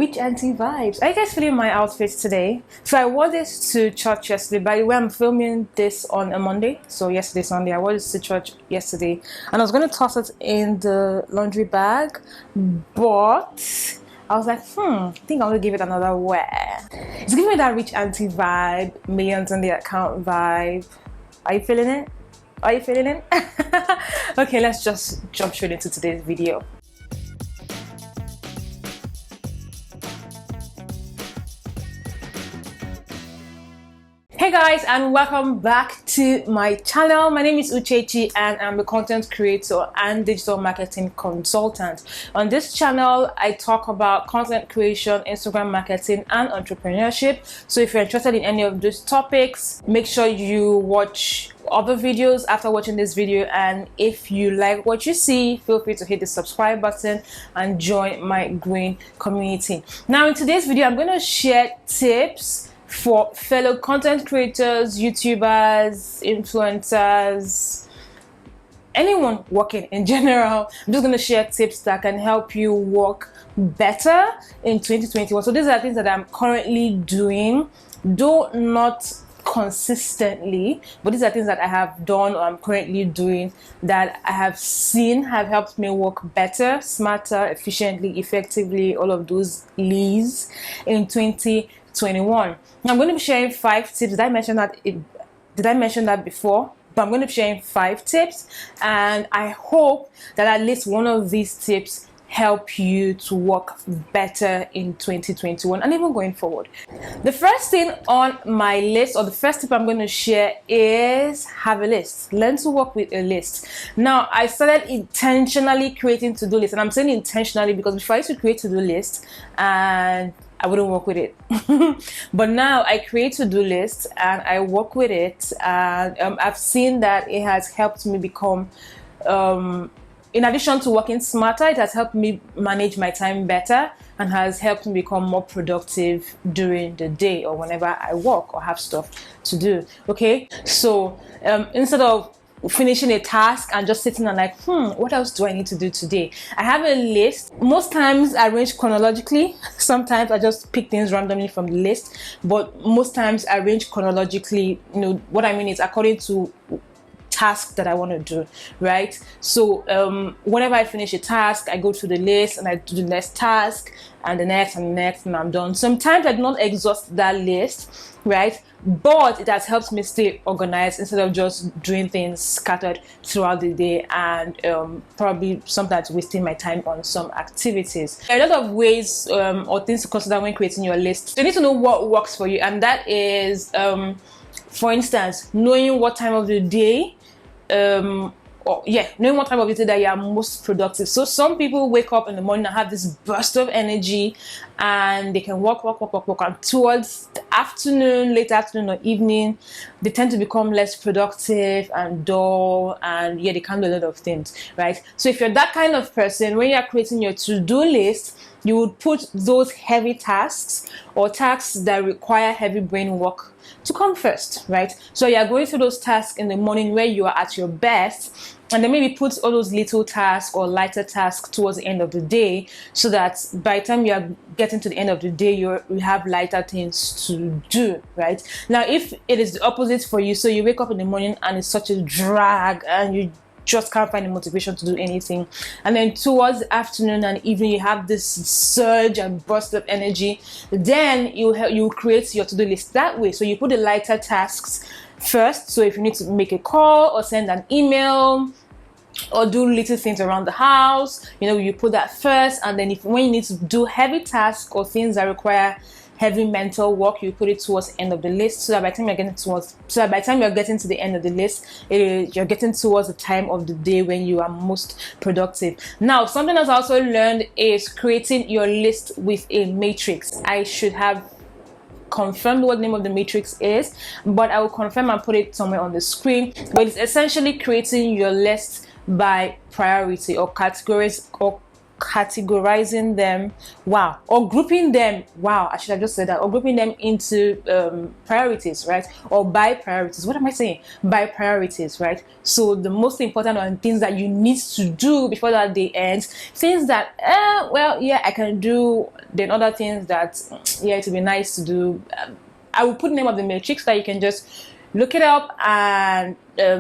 Rich Auntie vibes. Are you guys feeling my outfit today? So I wore this to church yesterday. By the way, I'm filming this on a Monday. So yesterday, Sunday, I wore this to church yesterday. And I was going to toss it in the laundry bag. But I was like, I think I'm going to give it another wear. It's giving me that Rich Auntie vibe, millions on the account vibe. Are you feeling it? Are you feeling it? Okay, let's just jump straight into today's video. Hey guys, and welcome back to my channel. My name is Uchechi and I'm a content creator and digital marketing consultant. On this channel, I talk about content creation, Instagram marketing, and entrepreneurship. So if you're interested in any of those topics, make sure you watch other videos after watching this video, and if you like what you see, feel free to hit the subscribe button and join my growing community. Now in today's video, I'm going to share tips for fellow content creators, YouTubers, influencers, anyone working in general. I'm just going to share tips that can help you work better in 2021. So these are things that I'm currently doing, though not consistently, but these are things that I have done or I'm currently doing that I have seen have helped me work better, smarter, efficiently, effectively, all of those leads in 2021. I'm going to be sharing 5 tips. Did I mention that before? But I'm going to be sharing 5 tips, and I hope that at least one of these tips help you to work better in 2021 and even going forward. The first thing on my list, or the first tip I'm going to share, is have a list. Learn to work with a list. Now, I started intentionally creating to-do lists, and I'm saying intentionally because before I used to create to-do lists and I wouldn't work with it. But now I create to-do lists and I work with it, and I've seen that it has helped me become, in addition to working smarter, it has helped me manage my time better and has helped me become more productive during the day or whenever I work or have stuff to do. Okay, so instead of finishing a task and just sitting and like, what else do I need to do today? I have a list. Most times I arrange chronologically. Sometimes I just pick things randomly from the list, but most times I arrange chronologically. You know what I mean is according to task that I want to do, right? So whenever I finish a task, I go to the list and I do the next task and the next and the next, and I'm done. Sometimes I do not exhaust that list, right? But it has helped me stay organized instead of just doing things scattered throughout the day and probably sometimes wasting my time on some activities. There are a lot of ways or things to consider when creating your list. You need to know what works for you, and that is, for instance, knowing what time of the day knowing what time of the day that you are most productive. So some people wake up in the morning and have this burst of energy and they can work, and towards the afternoon, late afternoon or evening, they tend to become less productive and dull, and they can't do a lot of things, right? So if you're that kind of person, when you're creating your to-do list, you would put those heavy tasks or tasks that require heavy brain work to come first, right? So you're going through those tasks in the morning where you are at your best, and then maybe put all those little tasks or lighter tasks towards the end of the day, so that by the time you are getting to the end of the day, you have lighter things to do, right? Now, if it is the opposite for you, so you wake up in the morning and it's such a drag and you just can't find the motivation to do anything, and then towards the afternoon and evening you have this surge and burst of energy, then you create your to-do list that way. So you put the lighter tasks first. So if you need to make a call or send an email or do little things around the house, you put that first, and then when you need to do heavy tasks or things that require heavy mental work, you put it towards the end of the list, so that by the time you're getting to the end of the list, you're getting towards the time of the day when you are most productive. Now, something else I also learned is creating your list with a matrix. I should have confirmed what the name of the matrix is, but I will confirm and put it somewhere on the screen. But it's essentially creating your list by priority or categorizing them, or grouping them, I should have just said that, or grouping them into priorities, right? Or by priorities. What am I saying? By priorities, right? So the most important are things that you need to do before that day ends, things that I can do then other things that, yeah, it would be nice to do. I will put the name of the matrix that you can just look it up and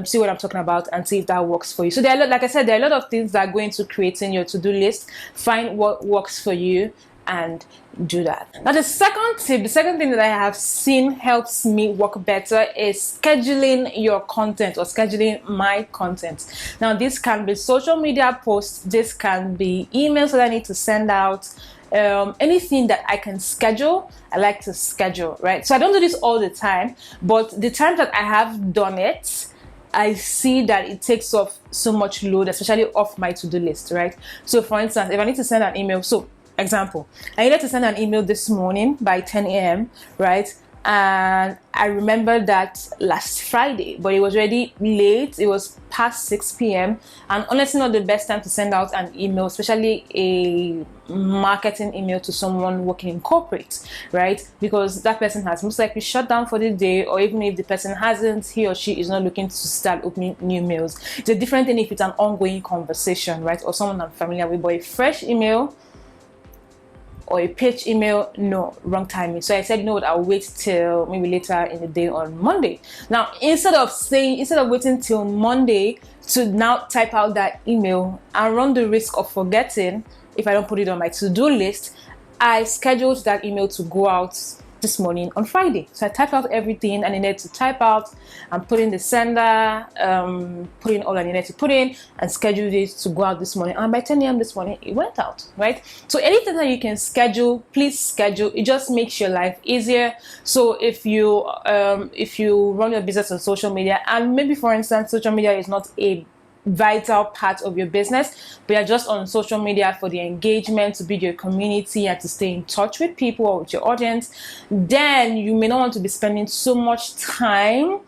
see what I'm talking about and see if that works for you. So there are, like I said, there are a lot of things that go into creating your to-do list. Find what works for you and do that. Now the second tip, the second thing that I have seen helps me work better is scheduling your content or scheduling my content. Now this can be social media posts, this can be emails that I need to send out, anything that I can schedule. I like to schedule, right? So I don't do this all the time, but the times that I have done it, I see that it takes off so much load, especially off my to-do list, right? So for instance, if I need to send an email, so example, I needed to send an email this morning by 10 a.m., right? And I remember that last Friday, but it was already late. It was past 6 p.m. and honestly not the best time to send out an email, especially a marketing email to someone working in corporate, right? Because that person has most likely shut down for the day, or even if the person hasn't, he or she is not looking to start opening new mails. It's a different thing if it's an ongoing conversation, right? Or someone I'm familiar with, but a fresh email or a pitch email, no, wrong timing. So I said, you know what, I'll wait till maybe later in the day on Monday. Now, instead of waiting till Monday to now type out that email and run the risk of forgetting if I don't put it on my to-do list, I scheduled that email to go out this morning on Friday. So I typed out everything I needed to type out and put in the sender, put in all I needed to put in and scheduled it to go out this morning. And by 10 a.m. this morning, it went out, right? So anything that you can schedule, please schedule. It just makes your life easier. So if you run your business on social media, and maybe for instance, social media is not a vital part of your business, but you're just on social media for the engagement, to build your community and to stay in touch with people or with your audience, then you may not want to be spending so much time,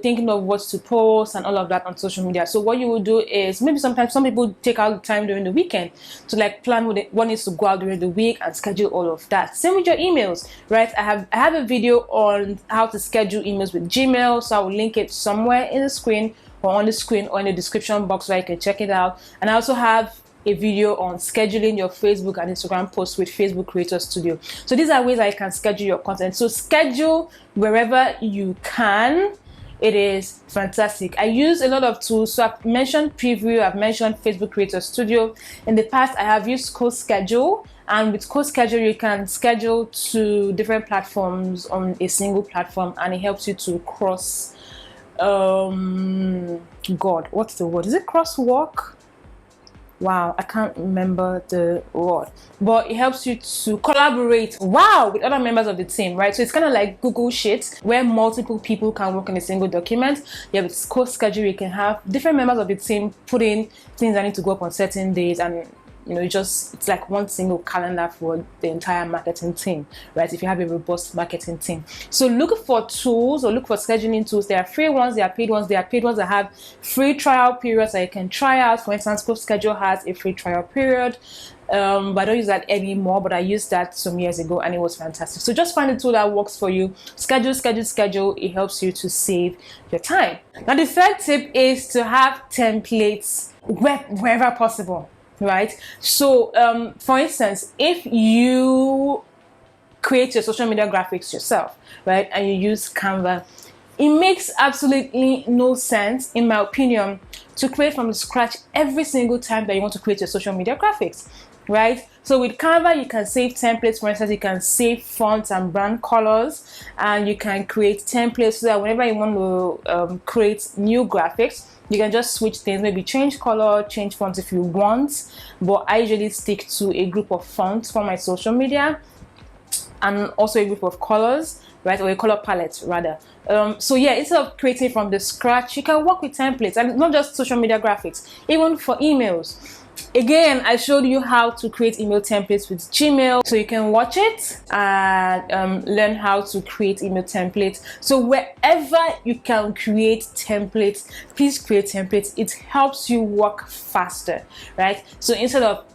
thinking of what to post and all of that on social media. So what you will do is, maybe sometimes some people take out time during the weekend to plan what needs to go out during the week and schedule all of that. Same with your emails, right? I have a video on how to schedule emails with Gmail, so I will link it somewhere in the screen or on the screen or in the description box where you can check it out. And I also have a video on scheduling your Facebook and Instagram posts with Facebook Creator Studio. So these are ways I can schedule your content. So schedule wherever you can. It is fantastic. I use a lot of tools. So I've mentioned Preview, I've mentioned Facebook Creator Studio. In the past, I have used CoSchedule. And with CoSchedule, you can schedule to different platforms on a single platform, and it helps you to cross what's the word? Is it crosswalk? Wow, I can't remember the word. But it helps you to collaborate, with other members of the team, right? So it's kind of like Google Sheets, where multiple people can work in a single document. Yeah, with CoSchedule, you can have different members of the team put in things that need to go up on certain days, and it's like one single calendar for the entire marketing team, right? If you have a robust marketing team. So look for tools, or look for scheduling tools. There are free ones, there are paid ones. There are paid ones that have free trial periods that you can try out. For instance, CoSchedule has a free trial period. But I don't use that anymore, but I used that some years ago and it was fantastic. So just find a tool that works for you. Schedule. It helps you to save your time. Now the third tip is to have templates wherever possible. Right? So, for instance, if you create your social media graphics yourself, right, and you use Canva, it makes absolutely no sense, in my opinion, to create from scratch every single time that you want to create your social media graphics, right? So with Canva, you can save templates. For instance, you can save fonts and brand colors, and you can create templates so that whenever you want to create new graphics, you can just switch things, maybe change color, change fonts if you want. But I usually stick to a group of fonts for my social media, and also a group of colors, right, or a color palette rather. So yeah, instead of creating from the scratch, you can work with templates, and not just social media graphics, even for emails. Again, I showed you how to create email templates with Gmail, so you can watch it and learn how to create email templates. So wherever you can create templates, please create templates. It helps you work faster, right? So instead of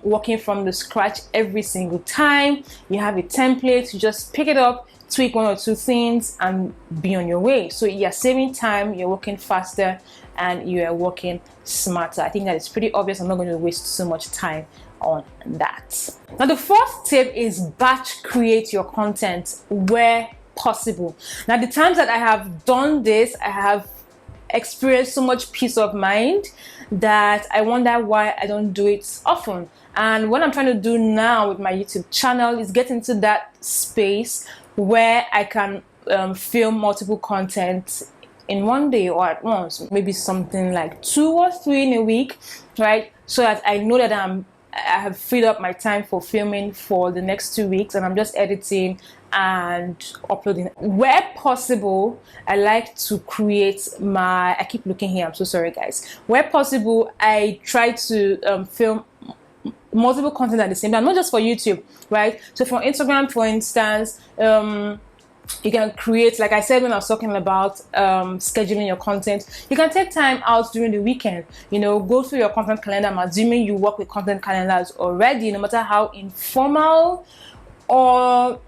working from the scratch every single time, you have a template, you just pick it up, tweak one or two things and be on your way. So you're saving time, you're working faster, and you are working smarter. I think that it's pretty obvious. I'm not going to waste so much time on that. Now, the fourth tip is batch create your content where possible. Now, the times that I have done this, I have experienced so much peace of mind that I wonder why I don't do it often. And what I'm trying to do now with my YouTube channel is get into that space where I can film multiple content in one day or at once, maybe something like 2 or 3 in a week, right? So that I know that I have freed up my time for filming for the next 2 weeks, and I'm just editing and uploading. Where possible, I like to create I keep looking here, I'm so sorry guys. Where possible, I try to film multiple content at the same time, not just for YouTube, right? So for Instagram, for instance, you can create, like I said when I was talking about scheduling your content, you can take time out during the weekend, go through your content calendar. I'm assuming you work with content calendars already, no matter how informal or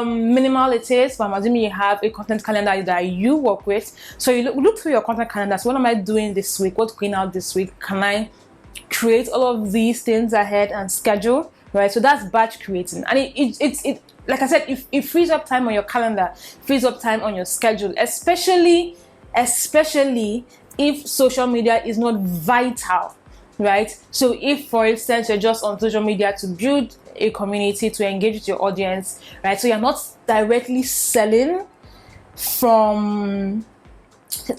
minimal it is, but I'm assuming you have a content calendar that you work with. So you look through your content calendar. So what am I doing this week? What's going out this week? Can I create all of these things ahead and schedule, right? So that's batch creating, and it like I said, it frees up time on your calendar, frees up time on your schedule, especially if social media is not vital, right? So if, for instance, you're just on social media to build a community, to engage with your audience, right? So you're not directly selling from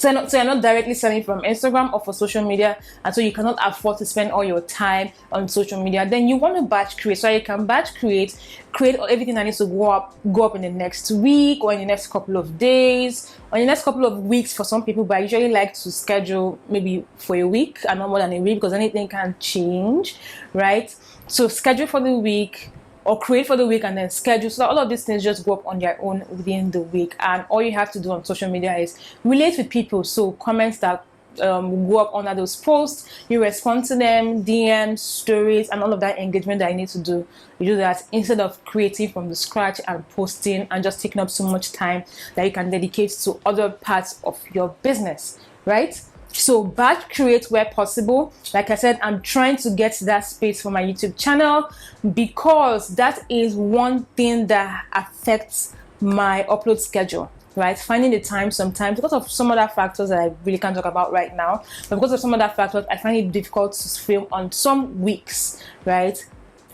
you're not directly selling from Instagram or for social media, and so you cannot afford to spend all your time on social media, then you want to batch create. So you can batch create everything that needs to go up in the next week or in the next couple of days or in the next couple of weeks for some people. But I usually like to schedule maybe for a week and not more than a week, because anything can change, right? So schedule for the week, or create for the week and then schedule, so that all of these things just go up on their own within the week. And all you have to do on social media is relate with people. So comments that go up under those posts, you respond to them, DMs, stories, and all of that engagement that I need to do. You do that instead of creating from the scratch and posting and just taking up so much time that you can dedicate to other parts of your business, right? So batch create where possible. Like I said, I'm trying to get to that space for my YouTube channel, because that is one thing that affects my upload schedule, right? Finding the time sometimes, because of some other factors that I really can't talk about right now, but because of some other factors, I find it difficult to film on some weeks, right?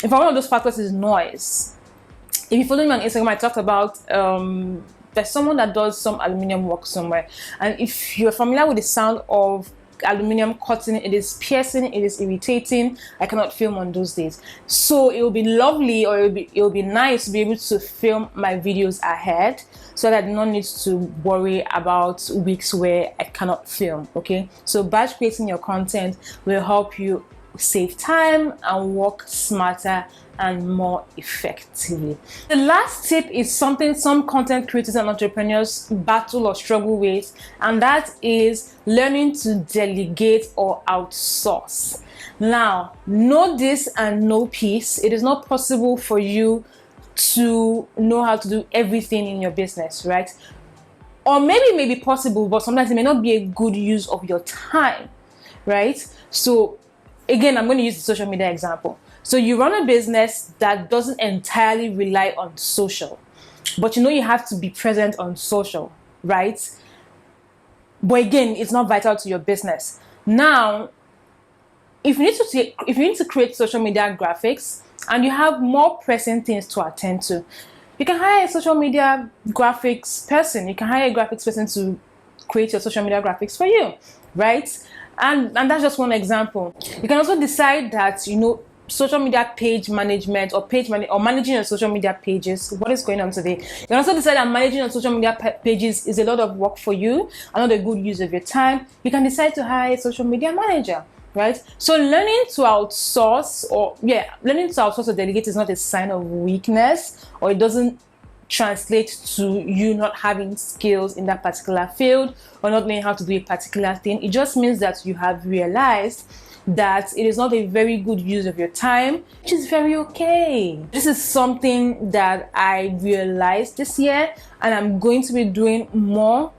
In fact, one of those factors is noise. If you follow me on Instagram, I talked about there's someone that does some aluminium work somewhere, and if you're familiar with the sound of aluminium cutting, it is piercing, it is irritating. I cannot film on those days. So it will be lovely, or it will be nice to be able to film my videos ahead, so that I do not need to worry about weeks where I cannot film. Okay, so batch creating your content will help you save time and work smarter and more effectively. The last tip is something some content creators and entrepreneurs battle or struggle with, and that is learning to delegate or outsource. Now, know this and know peace. It is not possible for you to know how to do everything in your business, right? Or maybe it may be possible, but sometimes it may not be a good use of your time, right? So again, I'm going to use the social media example. So you run a business that doesn't entirely rely on social, but you have to be present on social, right? But again, it's not vital to your business. Now, if you need to create social media graphics and you have more pressing things to attend to, you can hire a social media graphics person. You can hire a graphics person to create your social media graphics for you, right? And that's just one example. You can also decide that social media page management or managing your social media pages. What is going on today? You can also decide that managing your social media pages is a lot of work for you and not a good use of your time. You can decide to hire a social media manager, right? So learning to outsource or delegate is not a sign of weakness, or it doesn't translate to you not having skills in that particular field or not knowing how to do a particular thing. It just means that you have realized that it is not a very good use of your time, which is very okay. This is something that I realized this year, and I'm going to be doing more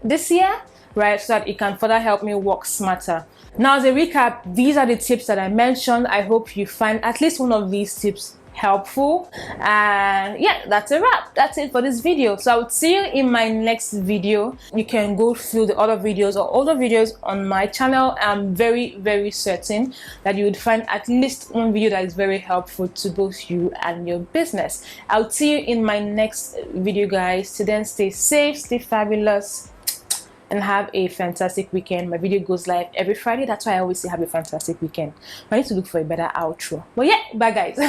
this year, right? So that it can further help me work smarter. Now, as a recap, these are the tips that I mentioned. I hope you find at least one of these tips helpful, and yeah, that's a wrap. That's it for this video. So I would see you in my next video. You can go through the other videos or older videos on my channel. I'm very certain that you would find at least one video that is very helpful to both you and your business. I'll see you in my next video, guys. Till then, stay safe, stay fabulous, and have a fantastic weekend. My video goes live every Friday. That's why I always say have a fantastic weekend. I need to look for a better outro. But yeah, bye guys.